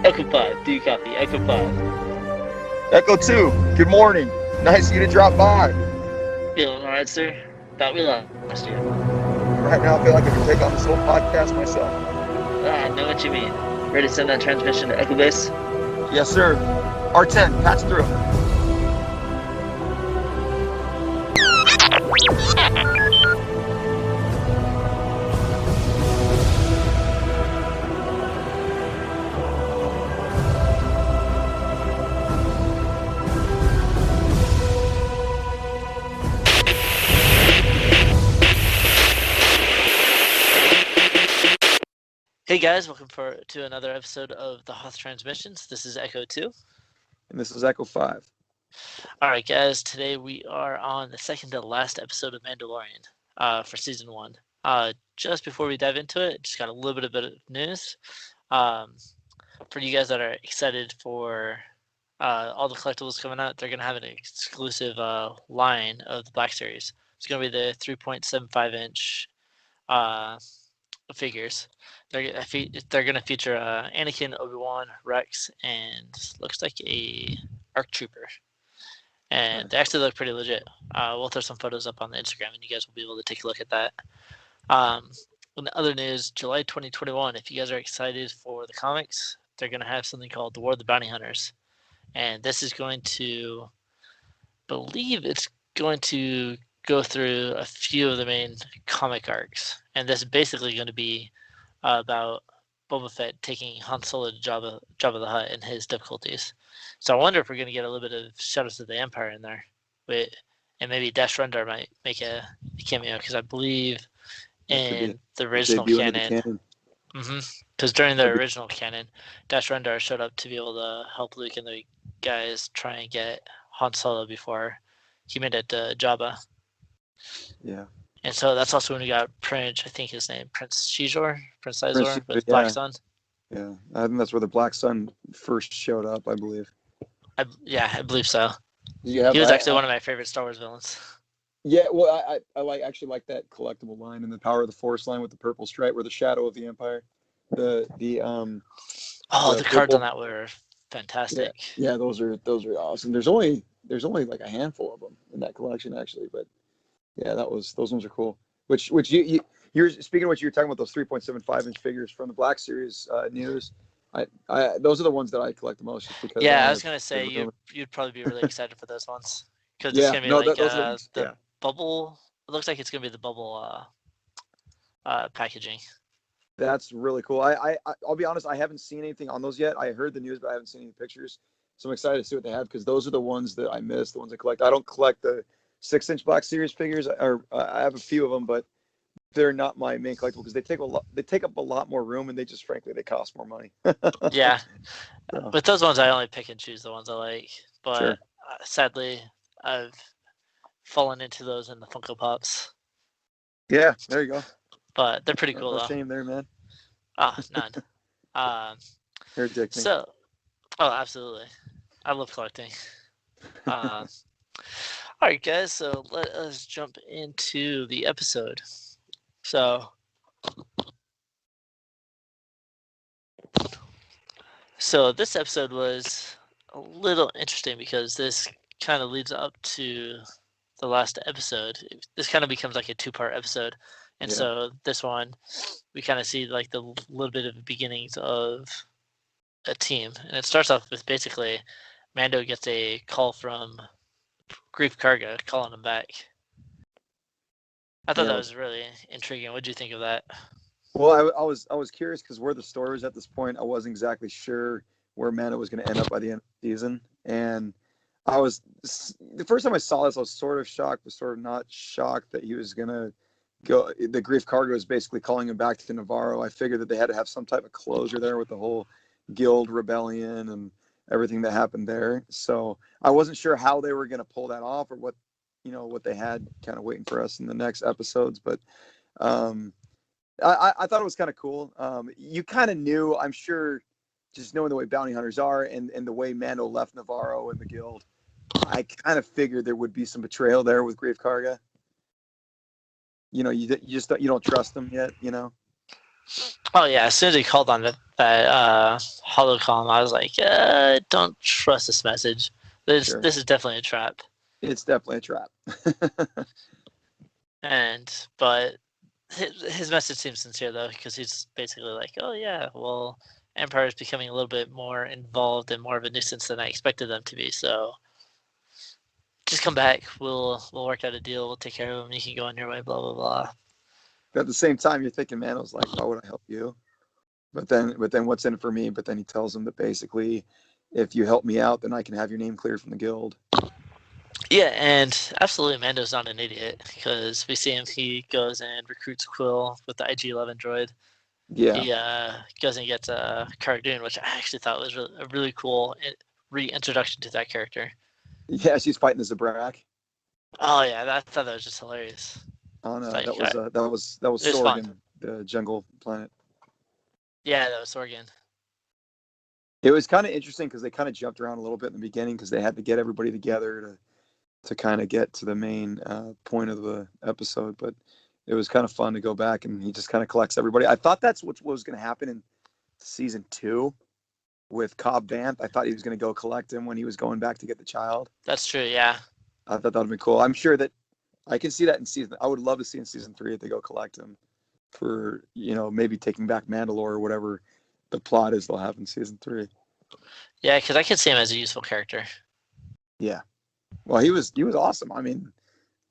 Echo 5, do you copy? Echo 5. Echo 2, good morning. Nice of you to drop by. Feeling alright, sir? Thought we lost you. Right now, I feel like I can take on this whole podcast myself. I know what you mean. Ready to send that transmission to Echo Base? Yes, sir. R10, patch through. Hey guys, welcome to another episode of the Hoth Transmissions. This is Echo 2. And this is Echo 5. Alright guys, today we are on the second to last episode of Mandalorian for Season 1. Just before we dive into it, just got a little bit of news. For you guys that are excited for all the collectibles coming out, they're going to have an exclusive line of the Black Series. It's going to be the 3.75-inch figures. They're going to feature Anakin, Obi-Wan, Rex, and looks like a ARC Trooper. And they actually look pretty legit. We'll throw some photos up on the Instagram, and you guys will be able to take a look at that. In the other news, July 2021, if you guys are excited for the comics, they're going to have something called the War of the Bounty Hunters. And this is going to, believe it's going to go through a few of the main comic arcs. And this is basically going to be about Boba Fett taking Han Solo to Jabba the Hutt and his difficulties. So I wonder if we're going to get a little bit of Shadows of the Empire in there. And maybe Dash Rendar might make a cameo, because I believe in the original canon. Because during the original canon, Dash Rendar showed up to be able to help Luke and the guys try and get Han Solo before he made it to Jabba. Yeah. And so that's also when we got Prince, I think his name, Prince Sizor with Black Sun. Yeah, I think that's where the Black Sun first showed up, I believe. I believe so. He was actually one of my favorite Star Wars villains. Yeah, well, I actually like that collectible line in the Power of the Force line with the purple stripe, where the Shadow of the Empire. The cards on that were fantastic. Yeah, those are awesome. There's only like a handful of them in that collection, actually, but yeah, those ones are cool. Which you're speaking of what you were talking about, those 3.75-inch figures from the Black Series news. Those are the ones that I collect the most, just because. Yeah, I was gonna say you'd probably be really excited for those ones, because it's gonna be the bubble. It looks like it's gonna be the bubble packaging. That's really cool. I'll be honest, I haven't seen anything on those yet. I heard the news, but I haven't seen any pictures. So I'm excited to see what they have, because those are the ones that I miss, the ones I collect. I don't collect the 6-inch Black Series figures, or I have a few of them, but they're not my main collectible, because they take up a lot more room, and they cost more money. Yeah. With those ones, I only pick and choose the ones I like. But sadly, I've fallen into those in the Funko Pops. Yeah, there you go. But they're pretty cool, though. No shame there, man. None. You're addicted. So, absolutely. I love collecting. All right, guys. So let us jump into the episode. So this episode was a little interesting, because this kind of leads up to the last episode. This kind of becomes like a 2-part episode. And so this one, we kind of see like the little bit of the beginnings of a team. And it starts off with basically Mando gets a call from Grief Karga calling him back. I thought that was really intriguing. What did you think of that? Well, I was curious, because where the story was at this point, I wasn't exactly sure where Mando was going to end up by the end of the season. And the first time I saw this, I was sort of shocked, but sort of not shocked that he was going to go. The Grief Karga was basically calling him back to Navarro. I figured that they had to have some type of closure there with the whole guild rebellion and everything that happened there. So I wasn't sure how they were going to pull that off, or what they had kind of waiting for us in the next episodes. But I thought it was kind of cool. You kind of knew, I'm sure, just knowing the way bounty hunters are, and the way Mando left Navarro and the guild, I kind of figured there would be some betrayal there with Grief Karga. you don't trust them yet. Oh yeah, as soon as he called on that holocom, I was like, don't trust this message. Sure, This is definitely a trap. it's definitely a trap. But his message seems sincere though, because he's basically like, oh yeah, well, Empire is becoming a little bit more involved and more of a nuisance than I expected them to be. So just come back. We'll work out a deal. We'll take care of him. You can go on your way. Blah blah blah. But at the same time, you're thinking, man, I was like, why would I help you? But then what's in it for me? But then he tells him that basically, if you help me out, then I can have your name cleared from the guild. Yeah, and absolutely, Mando's not an idiot because we see him. He goes and recruits Quill with the IG-11 droid. Yeah, He goes and gets Cara Dune, which I actually thought was a really cool reintroduction to that character. yeah, she's fighting the Zabrak Oh yeah, I thought that was just hilarious. on It's like that was it was fun. Sorgan, the jungle planet. Yeah, that was Sorgan. It was kind of interesting because they kind of jumped around a little bit in the beginning because they had to get everybody together to kind of get to the main point of the episode. But it was kind of fun to go back and he just kind of collects everybody. I thought that's what was going to happen in season 2 with Cobb Vanth. I thought he was going to go collect him when he was going back to get the child. That's true. Yeah. I thought that would be cool. I'm sure that I can see that in season. I would love to see in season 3 if they go collect him for maybe taking back Mandalore or whatever the plot is they'll have in season 3. Yeah, because I could see him as a useful character. Yeah. Well, he was awesome. I mean,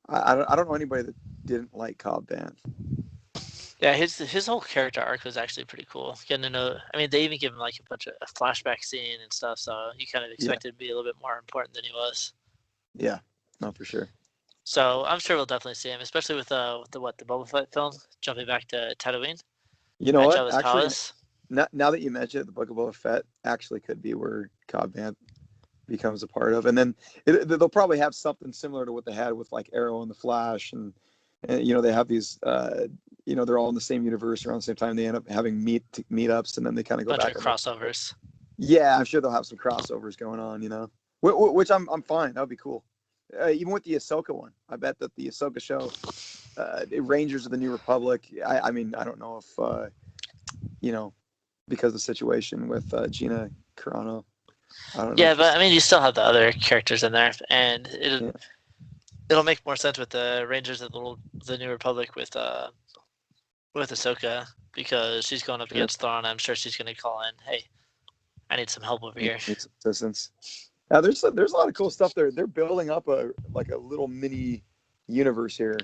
I don't know anybody that didn't like Cobb Vanth. Yeah, his whole character arc was actually pretty cool. Getting to know, I mean, they even give him like a bunch of a flashback scene and stuff, so you kind of Yeah. expected to be a little bit more important than he was. Yeah. No, for sure. So I'm sure we'll definitely see him, especially with the Boba Fett film, jumping back to Tatooine You know at what? Jabba's Actually, palace. now that you mention it, the Book of Boba Fett actually could be where Cobb Vanth becomes a part of, and then they'll probably have something similar to what they had with like Arrow and the Flash, and they have these, they're all in the same universe around the same time. They end up having meetups, and then they kind of go Bunch back of on their. crossovers. Yeah, I'm sure they'll have some crossovers going on, which I'm fine. That would be cool. Even with the Ahsoka one, I bet that the Ahsoka show, Rangers of the New Republic. I mean, I don't know if because of the situation with Gina Carano. I don't know Yeah, if but she's. I mean, you still have the other characters in there, and Yeah, it'll make more sense with the Rangers of the New Republic with Ahsoka because she's going up sure. against Thrawn. I'm sure she's going to call in, "Hey, I need some help over here." Need some assistance. Now, there's a lot of cool stuff there. They're building up a little mini universe here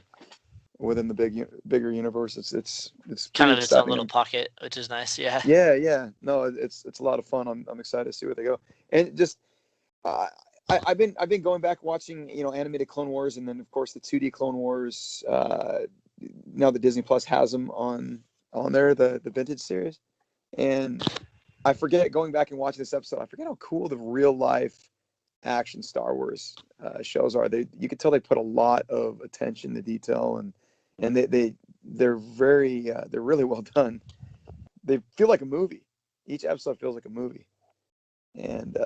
within the bigger universe. It's Kind pretty of its own exciting. little pocket, which is nice. Yeah. Yeah. No, it's a lot of fun. I'm excited to see where they go. And just uh, I've been going back watching animated Clone Wars, and then of course the 2D Clone Wars. Now the Disney Plus has them on there, the vintage series, and I forget going back and watching this episode. I forget how cool the real life action Star Wars shows are. You could tell they put a lot of attention to detail, and they're they're really well done. They feel like a movie. Each episode feels like a movie. And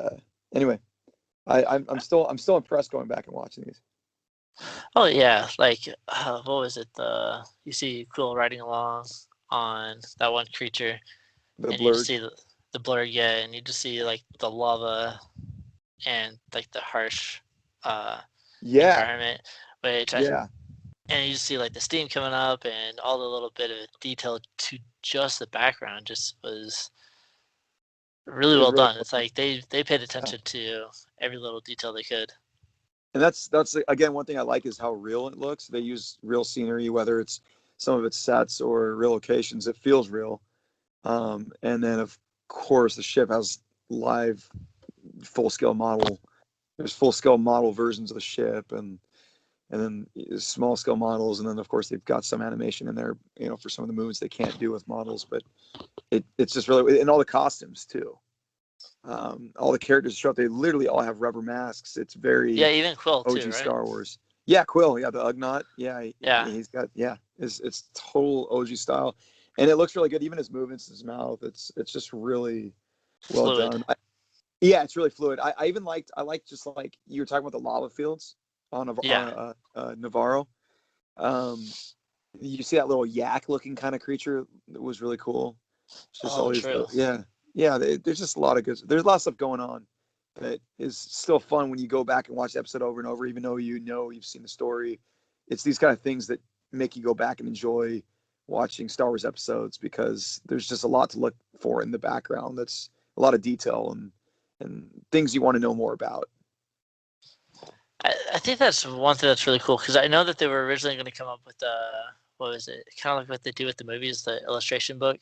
anyway, I'm still impressed going back and watching these. Oh yeah, like what was it? The you see Quill riding along on that one creature, The and you just blurg. see the blur, yeah, and you just see like the lava and like the harsh uh, Yeah, environment, which I yeah, and you just see like the steam coming up and all the little bit of detail to just the background just was really it was well really done. well It's done. like they paid Yeah. attention to every little detail they could. And that's again one thing I like is how real it looks. They use real scenery, whether it's some of it's sets or real locations. It feels real. And then of course the ship has live full scale model. There's full scale model versions of the ship, and then small scale models, and then of course they've got some animation in there, for some of the moves they can't do with models. But it's just really, and all the costumes too. All the characters show up. They literally all have rubber masks. It's Yeah, very even Quill too, OG right? Star Wars. Yeah, Quill. Yeah, the Ugnaught. Yeah, Yeah, he's got. Yeah, it's total OG style, and it looks really good. Even his movements, his mouth. It's just really well fluid. done. Yeah, it's really fluid. I like just like you were talking about the lava fields on Yeah, Navarro. Um, You see that little yak-looking kind of creature that was really cool. It's just Oh, all these true. little, yeah, yeah. There's just a lot of good. There's a lot of stuff going on that is still fun when you go back and watch the episode over and over, even though you've seen the story. It's these kind of things that make you go back and enjoy watching Star Wars episodes because there's just a lot to look for in the background. That's a lot of detail and things you want to know more about. I think that's one thing that's really cool because I know that they were originally going to come up with what was it? Kind of like what they do with the movies, the illustration book,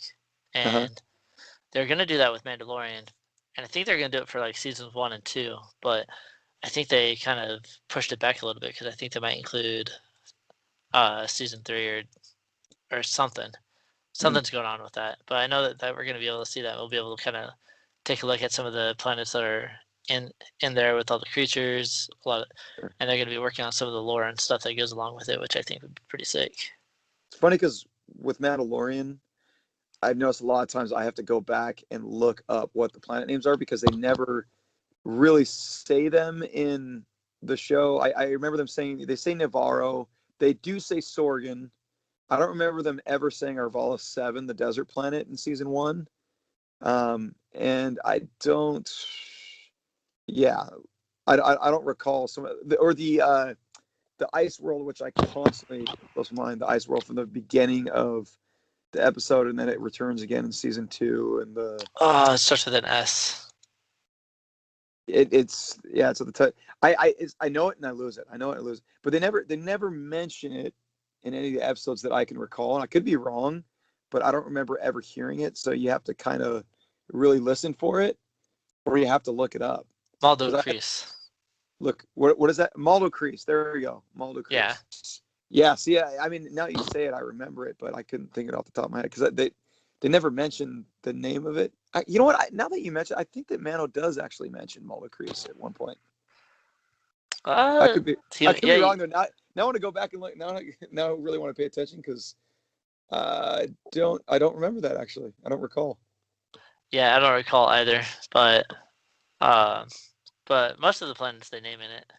Uh-huh. and they're going to do that with Mandalorian, and I think they're going to do it for like seasons 1 and 2. But I think they kind of pushed it back a little bit because I think they might include season 3 or something. Mm. Something's going on with that. But I know that we're going to be able to see that. We'll be able to kind of take a look at some of the planets that are in in there with all the creatures, a lot of, Sure. and they're going to be working on some of the lore and stuff that goes along with it, which I think would be pretty sick. It's funny because with Mandalorian, I've noticed a lot of times I have to go back and look up what the planet names are because they never really say them in the show. I remember them saying they say Navarro. They do say Sorgan. I don't remember them ever saying Arvala 7, the desert planet in season one. And I don't, yeah, I don't recall some or the ice world, which I constantly close to mind, the ice world from the beginning of the episode, and then it returns again in season two, and Oh, it starts with an S. it's yeah, it's at the top. I know it and I lose it. I know it and I lose it. But they never mention it in any of the episodes that I can recall, and I could be wrong, but I don't remember ever hearing it. So you have to kind of really listen for it, or you have to look it up Maldo because I Crease. look what is that? Maldo Crease. There we go, Maldo Yeah. Crease. Yeah, see, I mean, now you say it, I remember it, but I couldn't think it off the top of my head because they never mentioned the name of it. You know what? Now that you mention, I think that Mano does actually mention Mulder Crease at one point. I Uh, could be I could be yeah, wrong though. Now I want to go back and look. Now I really want to pay attention because I don't remember that actually. I don't recall. yeah. I don't recall either, but uh, but most of the planets they name in it.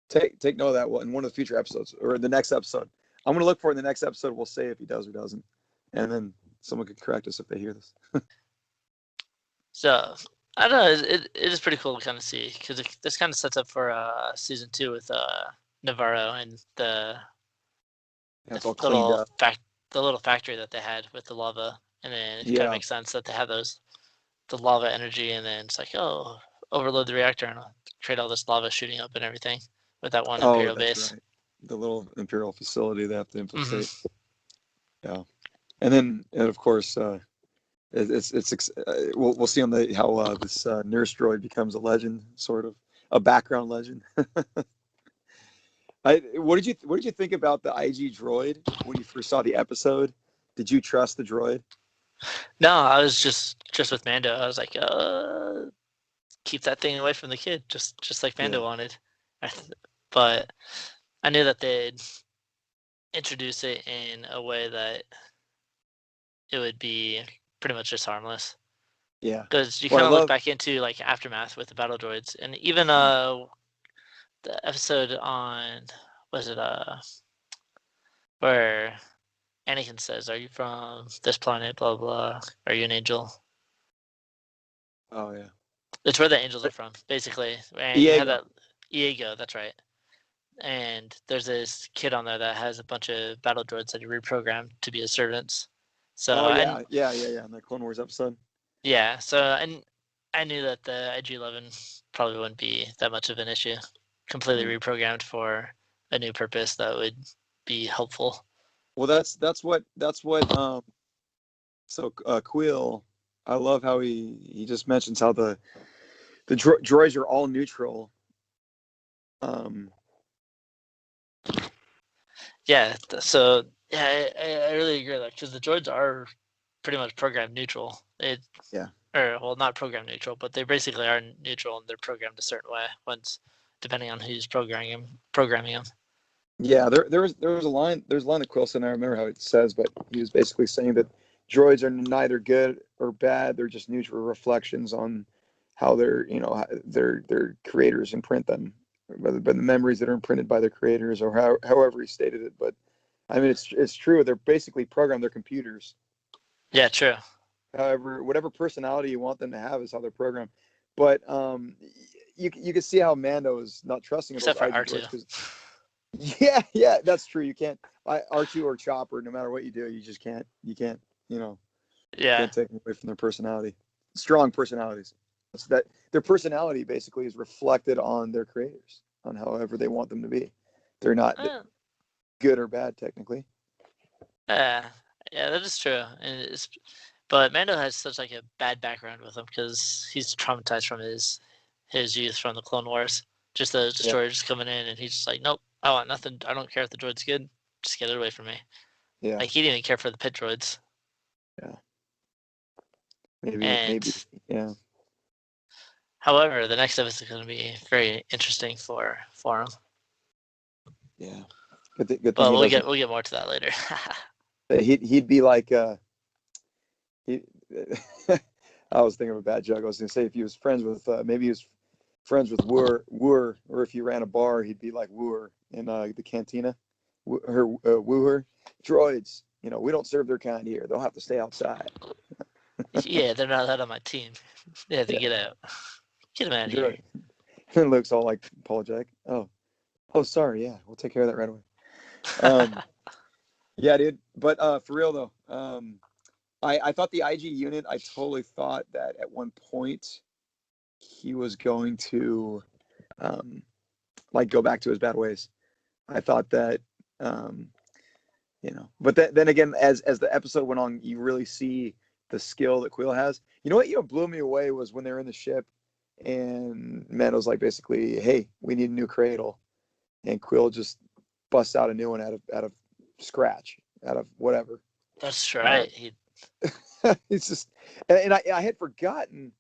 Take note of that one in one of the future episodes or the next episode. I'm gonna look for it in the next episode. We'll say if he does or doesn't, and then someone could correct us if they hear this. So I don't know. It is pretty cool to kind of see because this kind of sets up for season 2 with Navarro and Yeah, the it's all cleaned little up. the little factory that they had with the lava, and then it kind of Yeah. makes sense that they have the lava energy, and then it's like, oh, overload the reactor and create all this lava shooting up and everything with that one Oh, Imperial that's base. right. The little Imperial facility they have to infiltrate. Hmm. Yeah, and of course, we'll see on the how this nurse droid becomes a legend, sort of a background legend. What did you think about the IG droid when you first saw the episode? Did you trust the droid? No, I was just with Mando. I was like, keep that thing away from the kid, just like Yeah. Mando wanted. But I knew that they'd introduce it in a way that it would be pretty much just harmless. Yeah. Because you Well, I kind of look love. back into like Aftermath with the battle droids, and even Mm. the episode on was it where Anakin says, "Are you from this planet? Blah blah. Are you an angel?" Oh yeah. It's where the angels are from, basically. And you have Diego. that Iego, that's right. And there's this kid on there that has a bunch of battle droids that he reprogrammed to be his servants. So Oh and yeah, yeah, yeah, yeah. In the Clone Wars episode. yeah, so and I knew that the IG-11 probably wouldn't be that much of an issue. Completely Mm. reprogrammed for a new purpose that would be helpful. Well, that's what. So Quill, I love how he just mentions how the droids are all neutral. Um, Yeah, so yeah, I really agree with that because the droids are pretty much program neutral. It yeah, or well, not program neutral, but they basically are neutral and they're programmed a certain way once depending on who's programming them. yeah. There was a line that Quill said. And I remember how it says, but he was basically saying that droids are neither good or bad. They're just neutral reflections on how their creators imprint them, whether by the memories that are imprinted by their creators or however he stated it. But I mean, it's true. They're basically programmed. They're computers. Yeah, true. However, whatever personality you want them to have is how they're programmed. But you can see how Mando is not trusting of those Except for IG R2. droids because yeah, that's true. You can't R2 or Chopper. No matter what you do, you just can't. You can't. You know, Yeah. can't take them away from their personality. Strong personalities. So that their personality basically is reflected on their creators, on however they want them to be. They're not Uh, good or bad technically. yeah, yeah, that is true. But Mando has such like a bad background with him because he's traumatized from his youth from the Clone Wars. Just the Yeah, destroyers coming in, and he's just like, nope, I want nothing. I don't care if the droid's good. Just get it away from me. yeah, Like he didn't even care for the pit droids. yeah. Maybe, And yeah, however, the next episode is going to be very interesting for him. yeah. Good thing But he doesn't. we'll get more to that later. He'd be like he. I was thinking of a bad joke. I was gonna say if he was friends with maybe he was friends with Wooer, or if he ran a bar, he'd be like Wooer in the cantina. Wooer droids. You know, we don't serve their kind here. They'll have to stay outside. Yeah, they're not allowed on my team. They have to Yeah, get out. Get them out of here. droid. And Luke's all like apologetic. Oh, sorry. Yeah, we'll take care of that right away. Um, yeah, dude. But for real though, I thought the IG unit. I totally thought that at one point he was going to um, like go back to his bad ways. I thought that um, but then again, as the episode went on, you really see the skill that Quill has. You know what? Blew me away was when they're in the ship, and Mando's like basically, "Hey, we need a new cradle," and Quill just busts out a new one out of scratch, out of whatever. That's Uh, right. He it's just, and I had forgotten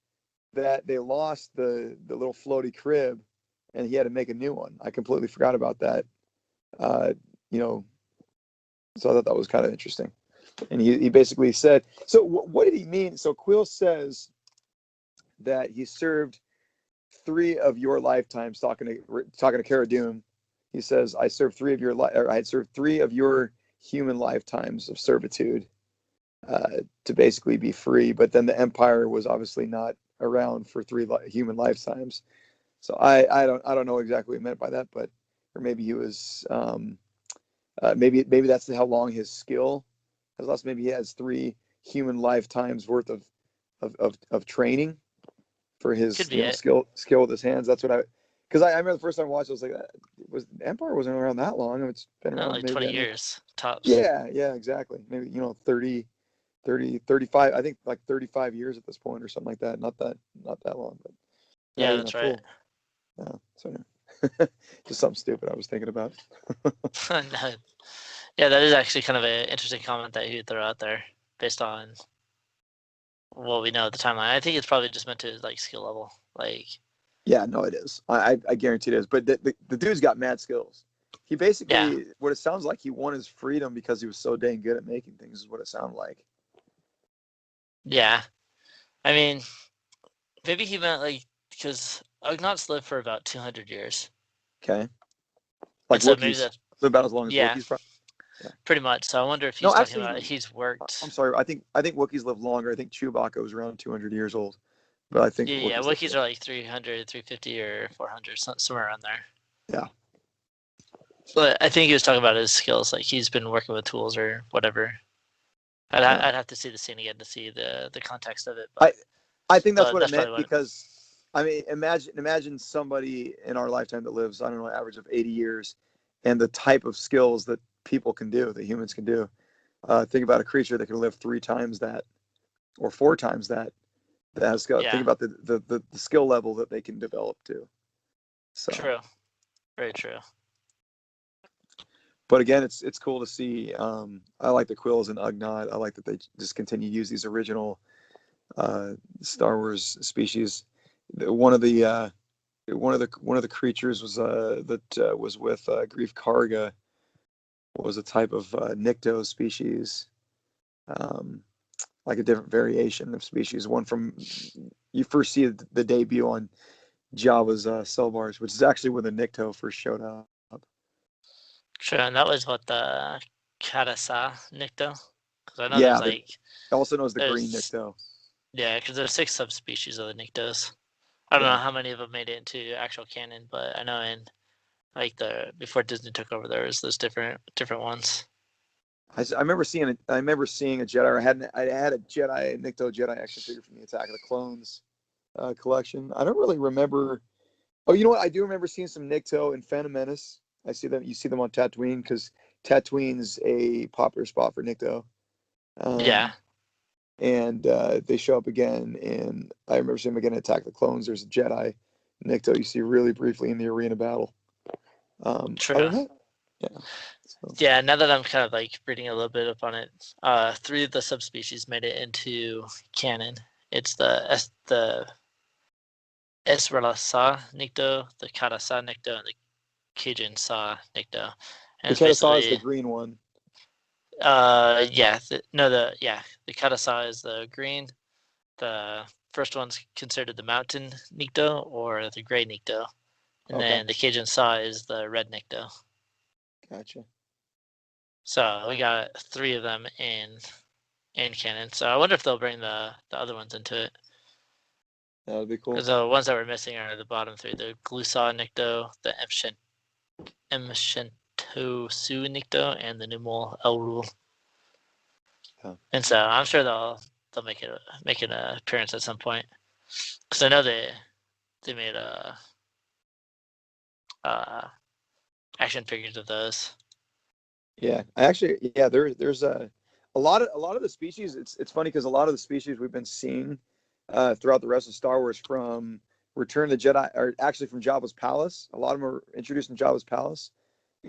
that they lost the little floaty crib, and he had to make a new one. I completely forgot about that. Uh, you know, so I thought that was kind of interesting. And he basically said, so what did he mean? So Quill says that he served 3 of your lifetimes talking to Cara Dune. He says, I served 3 of your I had served 3 of your human lifetimes of servitude to basically be free. But then the Empire was obviously not around for human lifetimes. So I don't know exactly what he meant by that, but or maybe he was maybe that's how long his skill has lost. Maybe he has 3 human lifetimes worth of training for could his be it. skill with his hands. That's what because I remember the first time I watched, I was like, was Empire wasn't around that long. It's been Not around like maybe 20 that many. years tops. Yeah, exactly. Maybe 35. I think like 35 years at this point or something like that. Not that long, but not Yeah, even a that's right. full. Yeah, so yeah. Just something stupid I was thinking about. No, yeah, that is actually kind of an interesting comment that you throw out there based on what we know at the timeline. I think it's probably just meant to like skill level. Like, Yeah, no, it is. I guarantee it is. But the dude's got mad skills. He yeah, basically, what it sounds like, he won his freedom because he was so dang good at making things. Is what it sounded like. yeah. I mean, maybe he meant like because Ugnaughts lived for about 200 years, Okay, like and so maybe Wookiees that's live about as long as yeah, Wookiees. Probably. Yeah. pretty much. So I wonder if No, he's talking actually, about he's I'm worked. sorry. I think Wookiees live longer. I think Chewbacca was around 200 years old, but I think Yeah, Wookiees live Wookiees longer. are like 300, 350, or 400, somewhere around there. Yeah, But I think he was talking about his skills, like he's been working with tools or whatever. yeah. I'd have to see the scene again to see the context of it, I I think that's but what it that's meant probably what. because I mean, imagine somebody in our lifetime that lives, I don't know, an average of 80 years, and the type of skills that people can do, that humans can do. Think about a creature that can live 3 times that or 4 times that. That has skill. Think Yeah, about the skill level that they can develop to. So, true, very true. but again, it's cool to see. I like the Quills and Ugnaught. I like that they just continue to use these original uh, Star Wars species. One of the one of the creatures was that was with Grief Karga was a type of Nycto species, um, like a different variation of species. One from you first see the debut on Java's cell bars, which is actually when the Nikto first showed up. True, and that was what the Karasa Nikto. Because I know Yeah, there also knows the green there's Nikto. yeah, because there's 6 subspecies of the Niktos. I don't know Yeah. how many of them made it into actual canon, but I know in like the before Disney took over, there was those different ones. I remember seeing a Jedi. I had a Jedi Nikto Jedi action figure from the Attack of the Clones collection. I don't really remember. Oh, you know what? I do remember seeing some Nikto in Phantom Menace. I see them. You see them on Tatooine because Tatooine's a popular spot for Nikto. Yeah, Um, and they show up again. And I remember seeing them again in Attack of the Clones. There's a Jedi Nikto you see really briefly in the arena battle. Other true. than that, yeah. So Yeah, now that I'm kind of like reading a little bit up on it, 3 of the subspecies made it into canon. It's the Esrelasa Nikto, the Karasa Nikto, and the Cajun Sa Nikto. And the it's Katasaw is the basically green one. yeah, no, the Karasa is the green. The first one's considered the mountain Nikto or the gray Nikto. And Okay, then the Cajun Sa is the red Nikto. gotcha. So we got 3 of them in canon. So I wonder if they'll bring the other ones into it. That would be cool. Because the ones that we're missing are the bottom 3: the Glusaw Nikto, the Emshentosu Nikto, and the Numol Elrul. Yeah. And so I'm sure they'll make an appearance at some point. Because I know they made uh action figures of those. Yeah, I actually, yeah, there's a lot of the species. It's funny because a lot of the species we've been seeing throughout the rest of Star Wars from Return of the Jedi, or actually from Jabba's palace. A lot of them are introduced in Jabba's palace,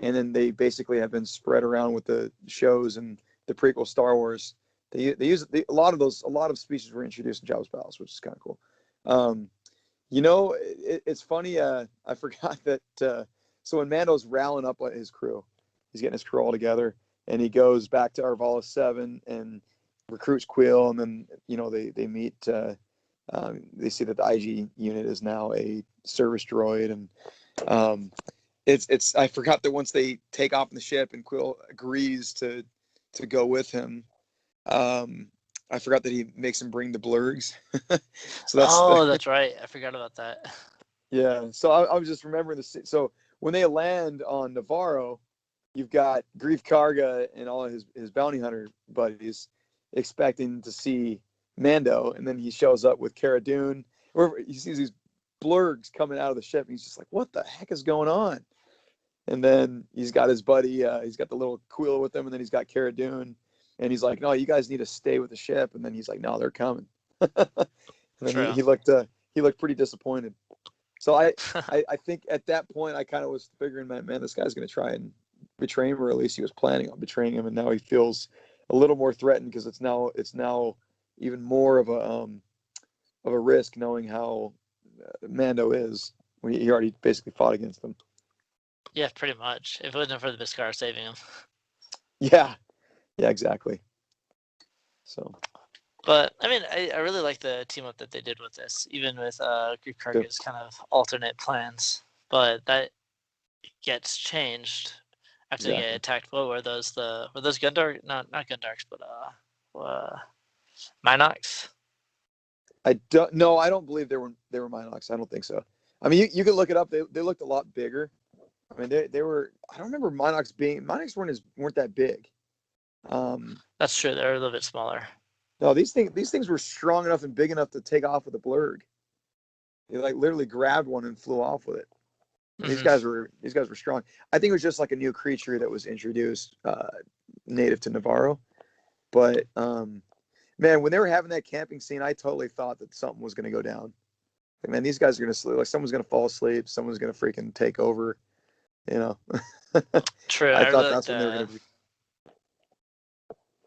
and then they basically have been spread around with the shows and the prequel Star Wars. A lot of species were introduced in Jabba's palace, which is kind of cool. Um, it's funny. I forgot that. So when Mando's rallying up his crew, he's getting his crew all together, and he goes back to Arvala 7 and recruits Quill, and then they meet. They see that the IG unit is now a service droid, and um, it's. I forgot that once they take off in the ship, and Quill agrees to go with him. Um, I forgot that he makes him bring the blurgs. So that's Oh, that's right. I forgot about that. Yeah. So I was just remembering this. So when they land on Navarro, you've got Grief Karga and all of his bounty hunter buddies expecting to see Mando, and then he shows up with Cara Dune, or he sees these blurgs coming out of the ship, and he's just like, "What the heck is going on?" And then he's got his buddy, he's got the little Quill with him, and then he's got Cara Dune, and he's like, "No, you guys need to stay with the ship." And then he's like, "No, they're coming." And then True. he looked pretty disappointed. So I think at that point I kind of was figuring, man, this guy's going to try and betray him, or at least he was planning on betraying him, and now he feels a little more threatened because it's now even more of a risk knowing how Mando is when he already basically fought against him. Yeah, pretty much. If it wasn't for the Beskar saving him. Yeah, yeah, exactly. So But I mean, I really like the team up that they did with this, even with Greek good. Karga's kind of alternate plans. But that gets changed after they get Exactly. attacked. What were those Gundar? Not Gundarks, but Minox. I don't no, I don't believe they were Minox. I don't think so. I mean, you can look it up. They looked a lot bigger. I mean, they were. I don't remember Minox weren't that big. Um, That's true. They're a little bit smaller. no, these things were strong enough and big enough to take off with a blurg. They like literally grabbed one and flew off with it. And these Hmm. guys were strong. I think it was just like a new creature that was introduced, native to Navarro. But man, when they were having that camping scene, I totally thought that something was going to go down. Like, man, these guys are going to sleep. Like someone's going to fall asleep. Someone's going to freaking take over. You know, True. I I thought really like that's when they were going the. to be.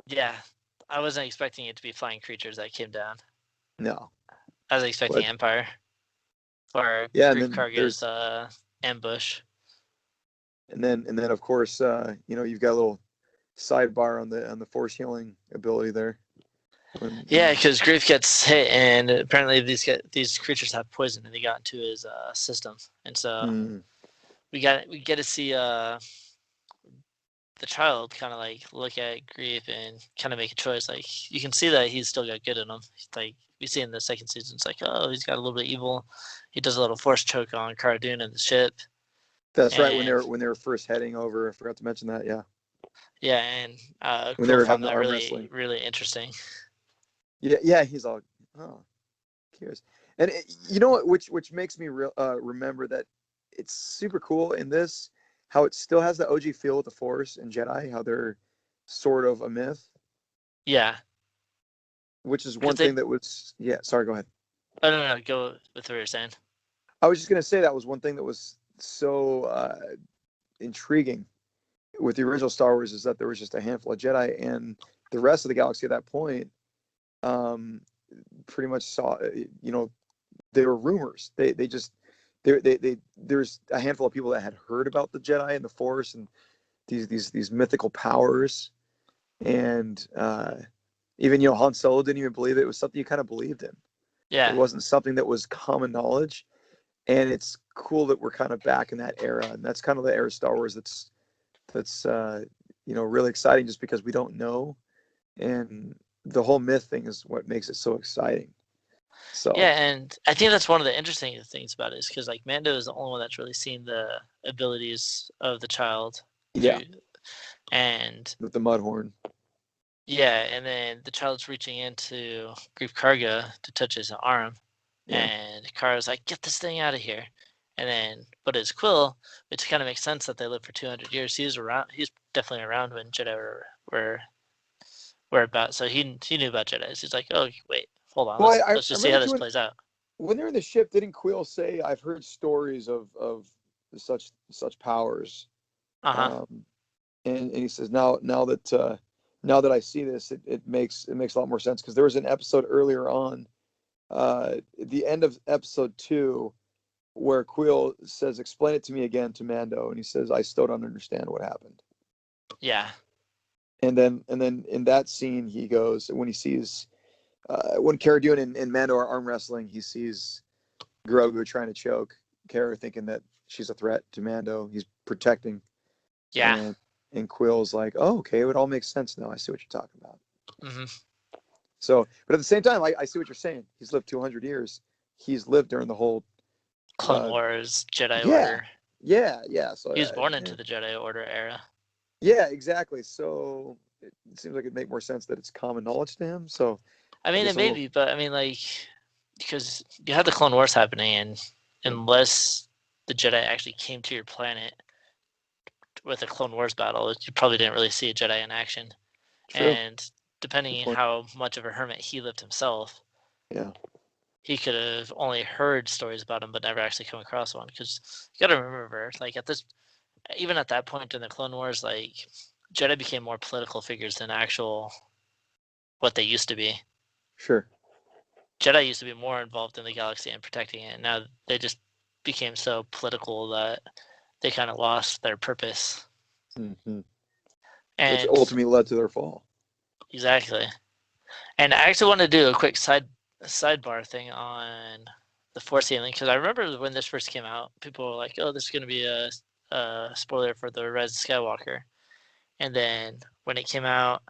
Yeah, I wasn't expecting it to be flying creatures that came down. No, I was expecting but Empire or yeah, and Grief then Karga's ambush. and then of course, you've got a little sidebar on the force healing ability there. Yeah, When because Grief gets hit, and apparently these creatures have poison, and they got into his system, and so mm, we get to see the child kind of like look at Grief and kind of make a choice. Like you can see that he's still got good in him. Like we see in the second season, it's like, oh, he's got a little bit evil. He does a little force choke on Cara Dune and the ship, That's right. When and they were first heading over, I forgot to mention that. Yeah, yeah, and when they Quill were found having the that arm really wrestling. really interesting. Yeah, yeah. He's all, oh, curious. And you know what? Which makes me remember that it's super cool in this how it still has the OG feel with the Force and Jedi. How they're sort of a myth, Yeah, which is because one thing that was. Yeah. Sorry. Go ahead. oh no, go with what you're saying. I was just gonna say that was one thing that was so intriguing with the original Star Wars is that there was just a handful of Jedi, and the rest of the galaxy at that point um, pretty much saw, they were rumors. They just they there's a handful of people that had heard about the Jedi and the Force and these mythical powers, and even Han Solo didn't even believe it. It was something you kind of believed in. It Yeah, wasn't something that was common knowledge, and it's cool that we're kind of back in that era, and that's kind of the era of Star Wars that's really exciting just because we don't know, and the whole myth thing is what makes it so exciting. So yeah, and I think that's one of the interesting things about it is because like Mando is the only one that's really seen the abilities of the child yeah, through, and with the Mudhorn. yeah, and then the child's reaching into Greef Karga to touch his arm, Yeah, and Kara's like, "Get this thing out of here!" And then, but it's Quill, which kind of makes sense that they lived for 200 years. He was around. He's definitely around when Jedi were about. So he knew about Jedi. He's like, "Oh wait, hold on. well, I Let's just see how remember this too plays out." when they're in the ship. Didn't Quill say, "I've heard stories of such powers," Uh huh. um, and he says, now that I see this, it makes a lot more sense because there was an episode earlier on, at the end of episode 2, where Quill says, "Explain it to me again," to Mando, and he says, "I still don't understand what happened." Yeah. And then in that scene, he goes when he sees when Cara Dune and Mando are arm wrestling, he sees Grogu trying to choke Cara, thinking that she's a threat to Mando. He's protecting, Yeah. and Quill's like, "Oh, okay, it all makes sense now. I see what you're talking about." Hmm. So, but at the same time, I see what you're saying. He's lived 200 years. He's lived during the whole, Clone uh, Wars, Jedi yeah, Order. yeah. So, He was born into the Jedi Order era. yeah, exactly. So it seems like it'd make more sense that it's common knowledge to him. So I I mean, it guess a may little, be, but I mean, like, because you have the Clone Wars happening, and yeah, unless the Jedi actually came to your planet with a Clone Wars battle, you probably didn't really see a Jedi in action. true. And Good depending point. how much of a hermit he lived himself, Yeah, he could have only heard stories about him, but never actually come across one. Because you got to remember, like even at that point in the Clone Wars, like Jedi became more political figures than actual what they used to be. sure. Jedi used to be more involved in the galaxy and protecting it. Now they just became so political that they kind of lost their purpose. Hmm. Which And ultimately led to their fall. exactly. And I actually want to do a quick sidebar thing on the Force healing because I remember when this first came out, people were like, "Oh, this is going to be a spoiler for the Rise of Skywalker." And then when it came out,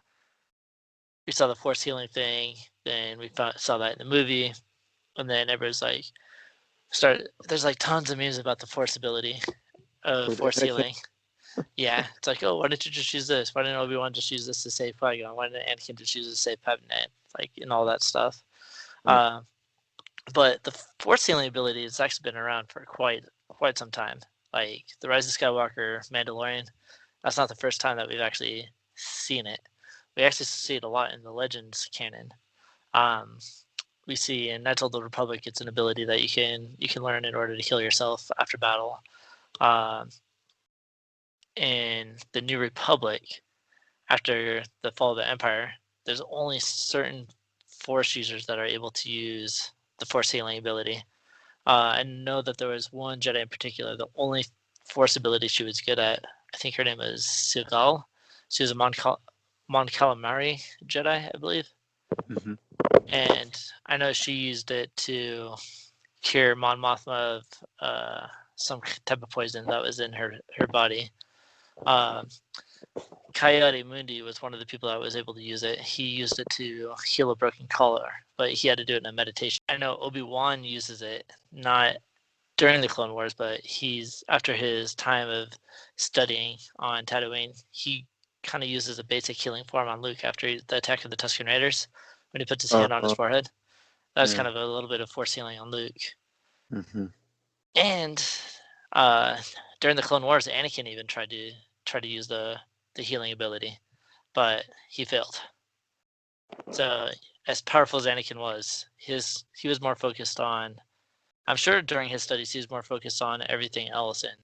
we saw the Force healing thing. Then saw that in the movie, and then everybody's like, "Start." There's like tons of memes about the Force ability of With Force Anakin. healing. Yeah, it's like, oh, why didn't you just use this? Why didn't Obi Wan just use this to save Qui-Gon? Why didn't Anakin just use this to save Padme? Like, and all that stuff. Right. Uh, but the Force healing ability has actually been around for quite some time. Like the Rise of Skywalker, Mandalorian. That's not the first time that we've actually seen it. We actually see it a lot in the Legends canon. Um, we see in Knights of the Republic, it's an ability that you can learn in order to heal yourself after battle. Um, in the New Republic, after the fall of the Empire, there's only certain Force users that are able to use the Force healing ability. I know that there was one Jedi in particular, the only Force ability she was good at. I think her name was Sigal. She was a Mon Calamari Jedi, I believe. Hmm. And I know she used it to cure Mon Mothma of some type of poison that was in her body. Um, Coyote Mundi was one of the people that was able to use it. He used it to heal a broken collar, but he had to do it in a meditation. I know Obi-Wan uses it, not during the Clone Wars, but he's after his time of studying on Tatooine, he kind of uses a basic healing form on Luke after the attack of the Tusken Raiders when he puts his hand on his Uh-huh. forehead. That's Yeah. kind of a little bit of force healing on Luke. Mm-hmm. And uh, during the Clone Wars, Anakin even tried to use the healing ability, but he failed. So as powerful as Anakin was, he was more focused on. I'm sure during his studies he was more focused on everything else and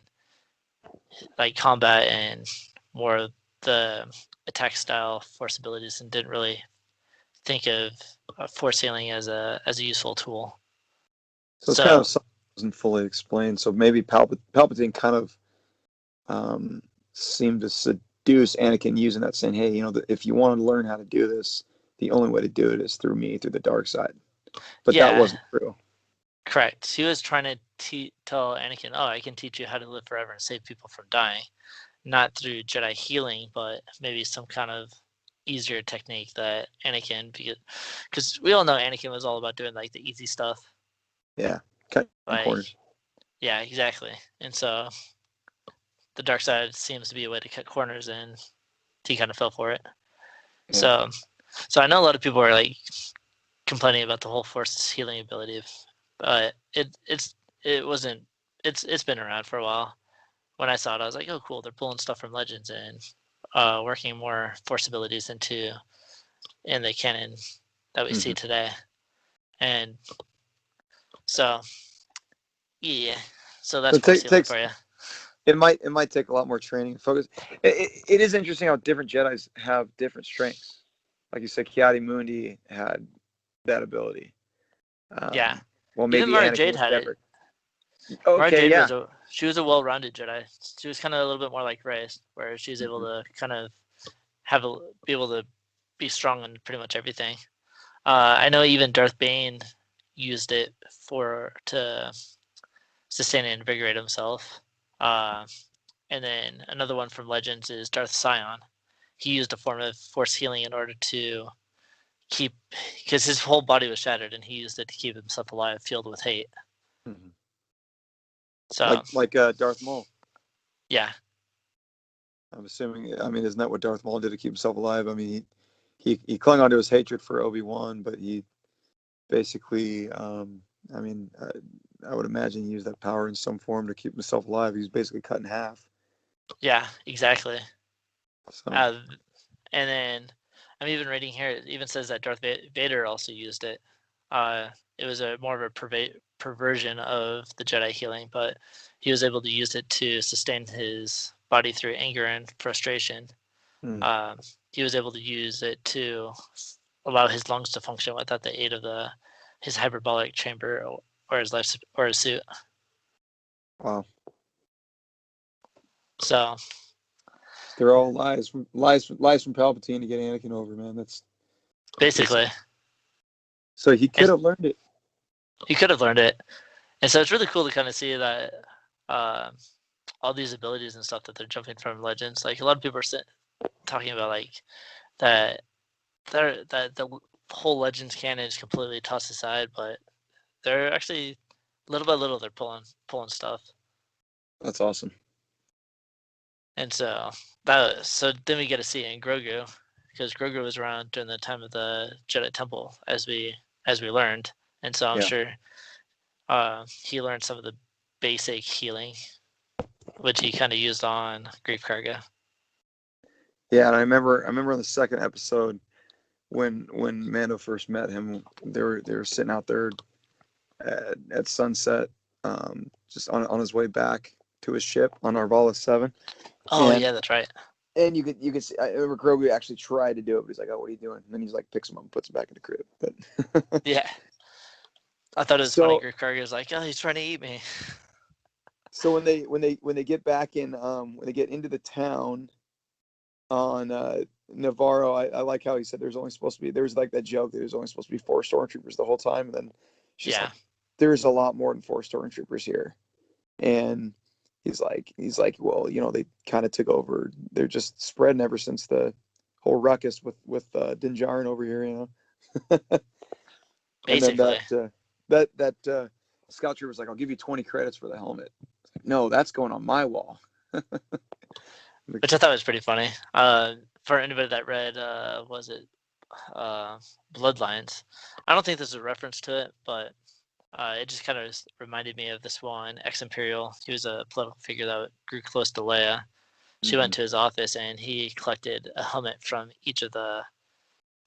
like combat and more of the attack style force abilities, and didn't really think of force healing as a useful tool. So it's kind So of something that wasn't fully explained. So maybe Palpatine kind of um, seemed to seduce Anakin using that, saying, "Hey, if you want to learn how to do this, the only way to do it is through me, through the dark side." But that yeah, wasn't true. correct. He was trying to tell Anakin, "Oh, I can teach you how to live forever and save people from dying." Not through Jedi healing, but maybe some kind of easier technique that Anakin, because we all know Anakin was all about doing like the easy stuff. Yeah, cutting Like, corners. yeah, exactly. And so the dark side seems to be a way to cut corners, and he kind of fell for it. Yeah. So, so I know a lot of people are like complaining about the whole force healing ability, but it wasn't. It's been around for a while. When I saw it, I was like, oh, cool. They're pulling stuff from Legends and working more force abilities into in the canon that we see Mm-hmm. today. And so, yeah. So So that's it force healing takes for you. it might take a lot more training and focus. It is interesting how different Jedi's have different strengths. Like you said, Kiadi Mundi had that ability. Yeah. Well, Even maybe Mara Anakin Jade was had it. never. Mara Okay, Jade yeah. was a well-rounded Jedi. She was kind of a little bit more like Rey, where she was able Mm-hmm. to kind of be able to be strong in pretty much everything. I know even Darth Bane used it for to sustain and invigorate himself. Uh, and then another one from Legends is Darth Sion. He used a form of force healing in order to keep, because his whole body was shattered, and he used it to keep himself alive, filled with hate. Mm-hmm. So Like Darth Maul. yeah, I'm assuming. I mean, isn't that what Darth Maul did to keep himself alive? I mean, he clung onto his hatred for Obi-Wan, but he basically, I mean, I would imagine he used that power in some form to keep himself alive. He was basically cut in half. yeah, exactly. So, Uh, and then I'm even reading here. It even says that Darth Vader also used it. Uh, it was a more of a perversion of the Jedi healing, but he was able to use it to sustain his body through anger and frustration. mm, Um, he was able to use it to allow his lungs to function without the aid of the his hyperbolic chamber or his life or his suit. wow, So they're all lies from Palpatine to get Anakin over, man. That's basically, so he could have learned it. he could have learned it, and so it's really cool to kind of see that uh, all these abilities and stuff that they're jumping from Legends. Like a lot of people are talking about like that that the whole Legends canon is completely tossed aside, but they're actually little by little they're pulling stuff. That's awesome. And so then we get to see it in Grogu, because Grogu was around during the time of the Jedi Temple, as we learned, and so I'm Yeah, sure he learned some of the basic healing, which he kind of used on Grief Karga. yeah. And I remember on the second episode when Mando first met him, they were sitting out there at sunset, just on his way back to his ship on Arvala 7. Oh And yeah, that's right. and you could see, I remember Grogu actually tried to do it, but he's like, "Oh, what are you doing?" And then he's like, picks him up and puts him back in the crib. But Yeah, I thought it was funny. so Grief Karga was like, "Oh, he's trying to eat me." so when they get back in, when they get into the town on Navarro, I like how he said there's like that joke that there's only supposed to be 4 stormtroopers the whole time, and then she's Yeah, like, there's a lot more than 4 stormtroopers here. And he's like, well, they kind of took over. They're just spreading ever since the whole ruckus with Din Djarin over here, And then Basically. that scout trooper was like, I'll give you 20 credits for the helmet. No, that's going on my wall. Which I thought was pretty funny. For anybody that read, was it Bloodlines? I don't think there's a reference to it, but it just kind of reminded me of this one ex-Imperial. He was a political figure that grew close to Leia. She went Mhm. to his office and he collected a helmet from each of the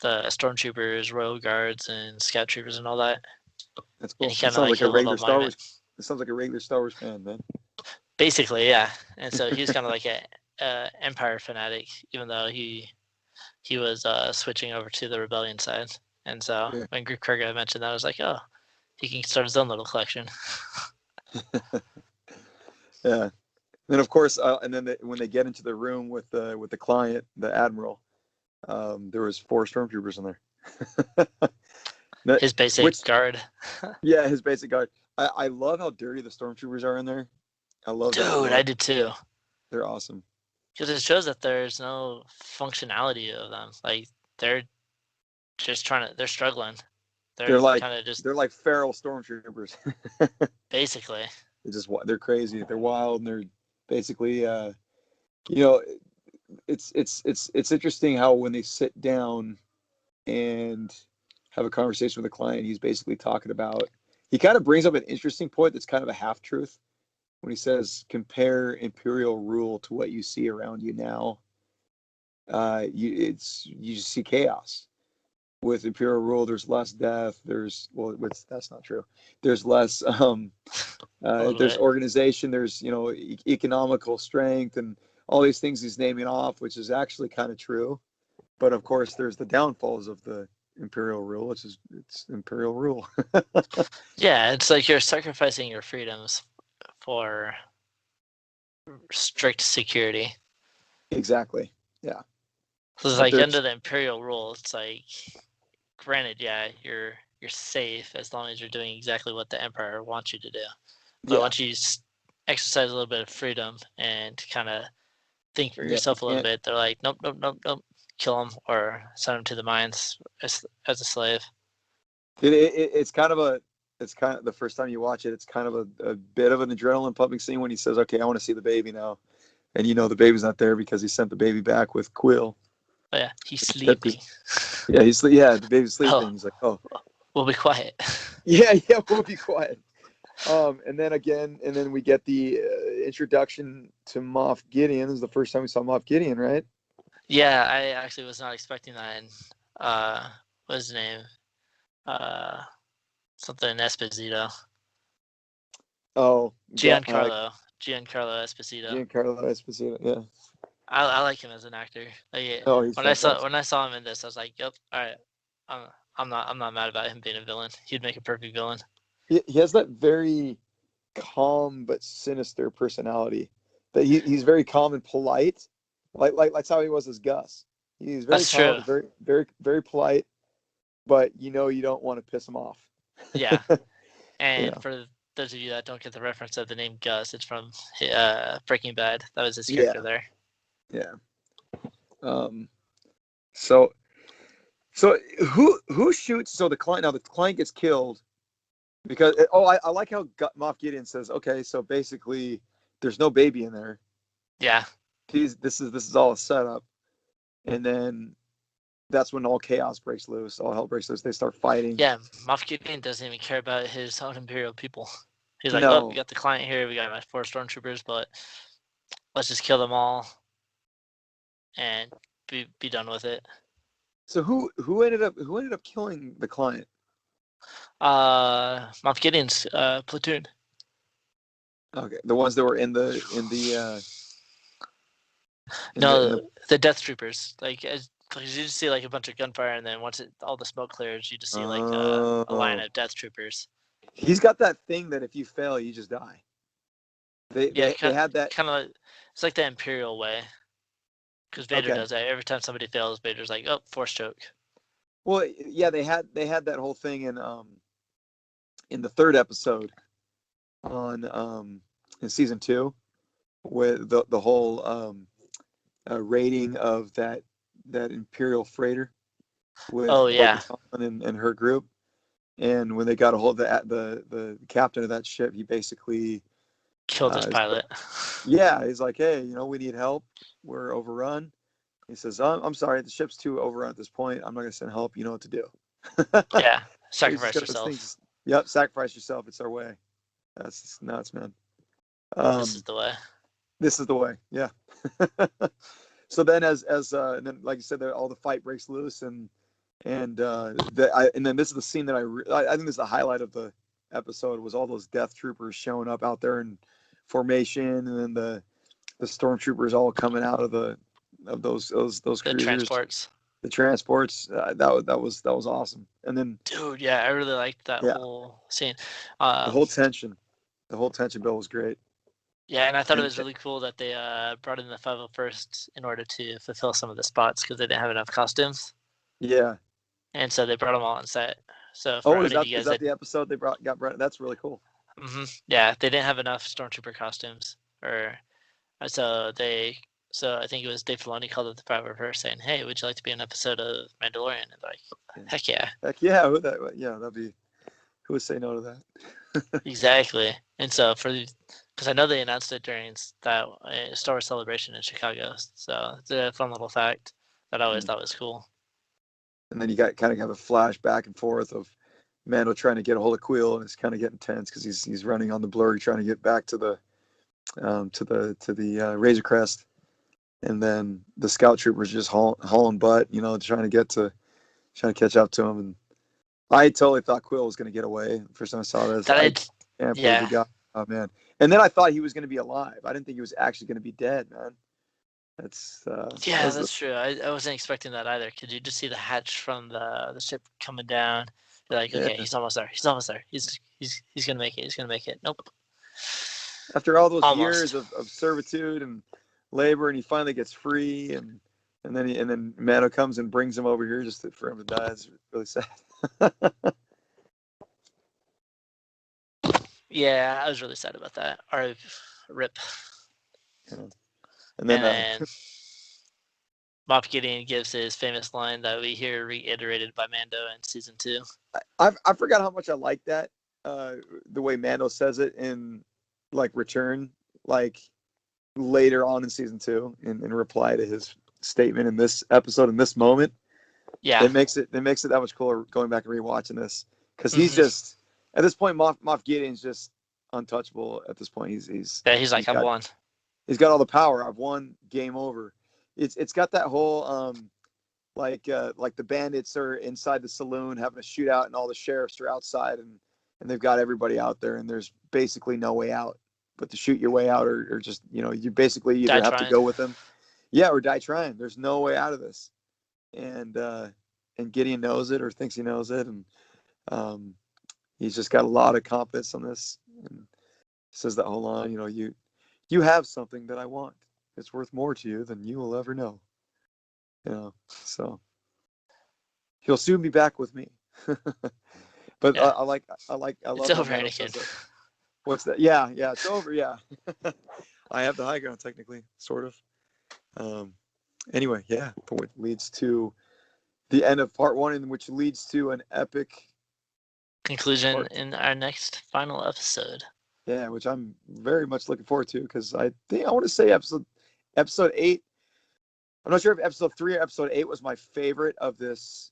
stormtroopers, royal guards, and scout troopers and all that. That's And cool. he It kind of sounds like like hit a a little regular Star monument. Wars. It sounds like a regular Star Wars fan, man. Basically, yeah. And so he was kind of like a Empire fanatic, even though he was switching over to the rebellion side. And so Yeah. when Greek Kurga mentioned that, I was like, oh, he can start his own little collection. Yeah. Then of course, and then when they get into the room with the client, the admiral, there was 4 stormtroopers in there. His basic Which, guard. yeah, his basic guard. I love how dirty the stormtroopers are in there. I love that Dude, I look. did too. They're awesome. Because it shows that there's no functionality of them. Like they're just they're struggling. They're They're like kind of just they're like feral stormtroopers. basically. they're crazy. They're wild, and they're basically you know it's interesting how when they sit down and have a conversation with a client, he's basically talking about. He kind of brings up an interesting point that's kind of a half truth when he says compare imperial rule to what you see around you now. You just see chaos with imperial rule. There's less death. That's not true. There's less A little there's bit. organization. There's economical strength and all these things he's naming off, which is actually kind of true. But of course, there's the downfalls of the imperial rule, which is it's imperial rule. Yeah, it's like you're sacrificing your freedoms for strict security. Exactly. Yeah. So it's But like there's under the imperial rule, it's like granted, yeah, you're safe as long as you're doing exactly what the emperor wants you to do. But yeah once you exercise a little bit of freedom and kind of think for yeah you yourself a little can't. bit, they're like, nope, nope, nope, nope, kill him or send him to the mines as a slave. It's kind of the first time you watch it, it's kind of a bit of an adrenaline pumping scene when he says, "Okay, I want to see the baby now," and the baby's not there because he sent the baby back with Quill. But yeah, he's Kept his, sleeping. yeah, the baby's sleeping. Oh, He's like, "Oh, we'll be quiet. yeah, yeah, we'll be quiet." And then we get the introduction to Moff Gideon. This is the first time we saw Moff Gideon, right? Yeah, I actually was not expecting that. And what's his name? Uh, something Esposito. Oh, Giancarlo Esposito. Giancarlo Esposito. Yeah. I like him as an actor. Like, Oh, he's fantastic. when I saw him in this, I was like, "Yep, all right, I'm not mad about him being a villain. He'd make a perfect villain." He has that very calm but sinister personality. That he's very calm and polite, like that's how he was as Gus. He's very That's calm true. and very very very polite, but you don't want to piss him off. Yeah, you and know. for those of you that don't get the reference of the name Gus, it's from Breaking Bad. That was his character Yeah. there. Yeah. Um. So who shoots? So the client, now the client gets killed because I like how Moff Gideon says, okay, so basically there's no baby in there. Yeah, This is all a setup, and then that's when all chaos breaks loose. All hell breaks loose. They start fighting. yeah. Moff Gideon doesn't even care about his own Imperial people. He's like, "Oh, we No. got the client here. We got my 4 stormtroopers, but let's just kill them all and be done with it." So who ended up killing the client? Moff Gideon's platoon. Okay, the ones that were in the No, the Death Troopers. Like, cause you just see like a bunch of gunfire, and then once all the smoke clears, you just see like a line Oh, of Death Troopers. he's got that thing that if you fail, you just die. They Yeah, they they had that. kind of. It's like the Imperial way, because Vader Okay. does that every time somebody fails. Vader's like, "Oh, force choke." Well, yeah, they had that whole thing in the third episode on in season 2. with the whole raiding of that Imperial freighter with Oh yeah, Bo-Katan and her group. And when they got a hold of the captain of that ship, he basically, killed his is like, pilot. yeah, he's like, hey, we need help. We're overrun. He says, I'm sorry, the ship's too overrun at this point. I'm not going to send help. You know what to do. Yeah, He's just sacrifice got those yourself. things. Yep, sacrifice yourself. It's our way. That's just nuts, man. This is Um, the way. this is the way. Yeah. So then, and then, like you said, all the fight breaks loose, and then this is the scene that I think this is the highlight of the episode, was all those death troopers showing up out there in formation, and then the stormtroopers all coming out of those The cruisers, transports. the transports. That was awesome. And then, Dude, yeah, I really liked that yeah, whole scene. the Um, whole tension, the whole tension bill was great. yeah, and I thought it And was really cool that they brought in the 501st in order to fulfill some of the spots because they didn't have enough costumes, yeah. and so they brought them all on set. So for Oh, any of you is guys that that, the episode they got Brett? That's really cool. yeah, they didn't have enough stormtrooper costumes, or so they. So I think it was Dave Filoni called it the 501st, saying, "Hey, would you like to be an episode of Mandalorian?" And they're like, Yeah. "Heck yeah!" Heck yeah, that'd be, who would say no to that? Exactly. And so because I know they announced it during that Star Wars Celebration in Chicago, so it's a fun little fact that I always Mm. thought was cool. And then you got kind of have a flash back and forth of Mando trying to get a hold of Quill, and it's kind of getting tense because he's running on the blurry, trying to get back to the Razor Crest, and then the scout troopers just hauling butt, trying to catch up to him. And I totally thought Quill was going to get away. First time I saw this, That I I, can't believe he yeah, got. Oh man! And then I thought he was going to be alive. I didn't think he was actually going to be dead, man. That yeah, was the that's true. I wasn't expecting that either. Could you just see the hatch from the ship coming down? You're like, yeah. okay, he's almost there. He's almost there. He's gonna make it. He's gonna make it. Nope, After all those years almost. of servitude and labor, and he finally gets free, and then Mano comes and brings him over here just for him to die. It's really sad. Yeah, I was really sad about that. Or rip. Yeah. And then And then Moff Gideon gives his famous line that we hear reiterated by Mando in season 2. I forgot how much I like that, the way Mando says it in, like, Return, like, later on in season 2, in reply to his statement in this episode, in this moment. Yeah. It makes it that much cooler going back and rewatching this, because he's hmm just, at this point, Moff Gideon's just untouchable. At this point, Yeah, he's he's like, I've got won. he's got all the power. I've won. Game over. It's got that whole, like the bandits are inside the saloon having a shootout, and all the sheriffs are outside, and they've got everybody out there, and there's basically no way out but to shoot your way out, or just, you basically Die either have to trying. go with them, yeah, or die trying. There's no way out of this. And uh and Gideon knows it, or thinks he knows it, and um he's just got a lot of confidence on this, and says that whole line, you have something that I want. It's worth more to you than you will ever know. So he'll soon be back with me. But Yeah. I It's love how over, Mando says Anakin. that. What's that? Yeah, yeah, it's over. Yeah, I have the high ground, technically, sort of. Um, anyway, yeah, which leads to the end of part one, and which leads to an epic Conclusion part. in our next final episode. Yeah, which I'm very much looking forward to, because I think I want to say episode 8. I'm not sure if episode 3 or episode 8 was my favorite of this,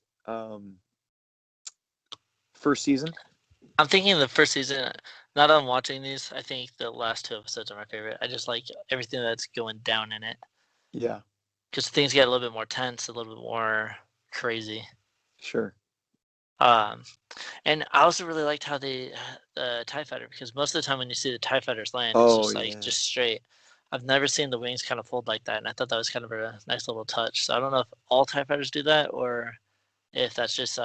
first season. I'm thinking the first season, not on watching these, I think the last 2 episodes are my favorite. I just like everything that's going down in it. Yeah, Because things get a little bit more tense, a little bit more crazy. sure. Um, and I also really liked how the TIE fighter, because most of the time when you see the TIE fighters land, it's Oh just like yeah, just straight. I've never seen the wings kind of fold like that, and I thought that was kind of a nice little touch. So I don't know if all TIE fighters do that, or if that's just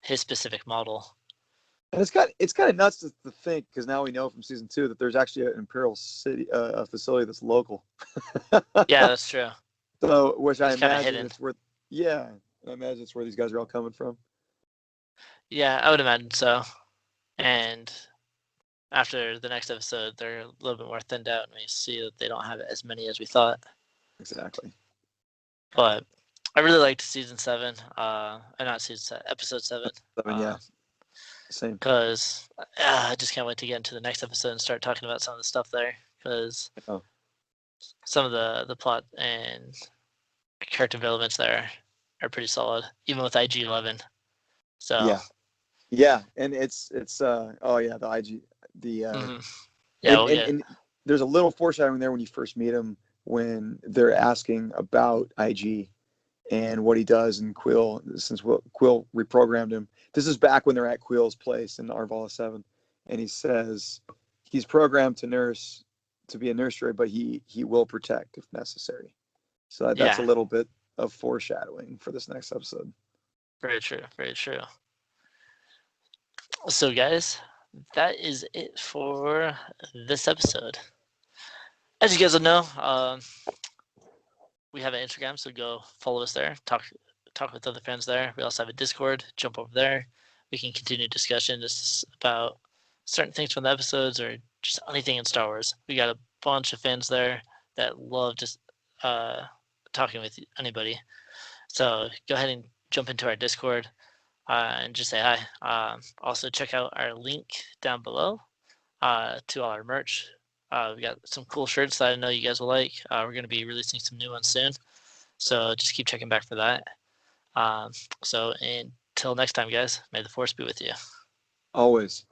his specific model. and it's kind of nuts to think, because now we know from season 2 that there's actually an Imperial city, a facility that's local. Yeah, that's true. So, which I It's kind of imagine hidden. it's where, yeah, I imagine it's where these guys are all coming from. Yeah, I would imagine so. And after the next episode, they're a little bit more thinned out, and we see that they don't have as many as we thought. Exactly. But I really liked season 7, not episode 7, Seven, yeah, same. because I just can't wait to get into the next episode and start talking about some of the stuff there. Because Oh, some of the plot and character developments there are pretty solid, even with IG-11. So yeah, yeah, and it's oh yeah, the IG, the mhm. Yeah, and, we'll and get and there's a little foreshadowing there when you first meet him when they're asking about IG and what he does, and Quill, since Quill reprogrammed him. This is back when they're at Quill's place in Arvala 7, and he says he's programmed to be a nurse droid, but he will protect if necessary. So that's a yeah, little bit of foreshadowing for this next episode. very true, very true. So, guys, that is it for this episode. As you guys will know, we have an Instagram, so go follow us there. Talk with other fans there. We also have a Discord. Jump over there. We can continue discussion just about certain things from the episodes or just anything in Star Wars. We got a bunch of fans there that love just uh, talking with anybody. So go ahead and jump into our Discord and just say hi. Also, check out our link down below to all our merch. We got some cool shirts that I know you guys will like. We're going to be releasing some new ones soon. So just keep checking back for that. Um, so until next time, guys, may the force be with you. Always.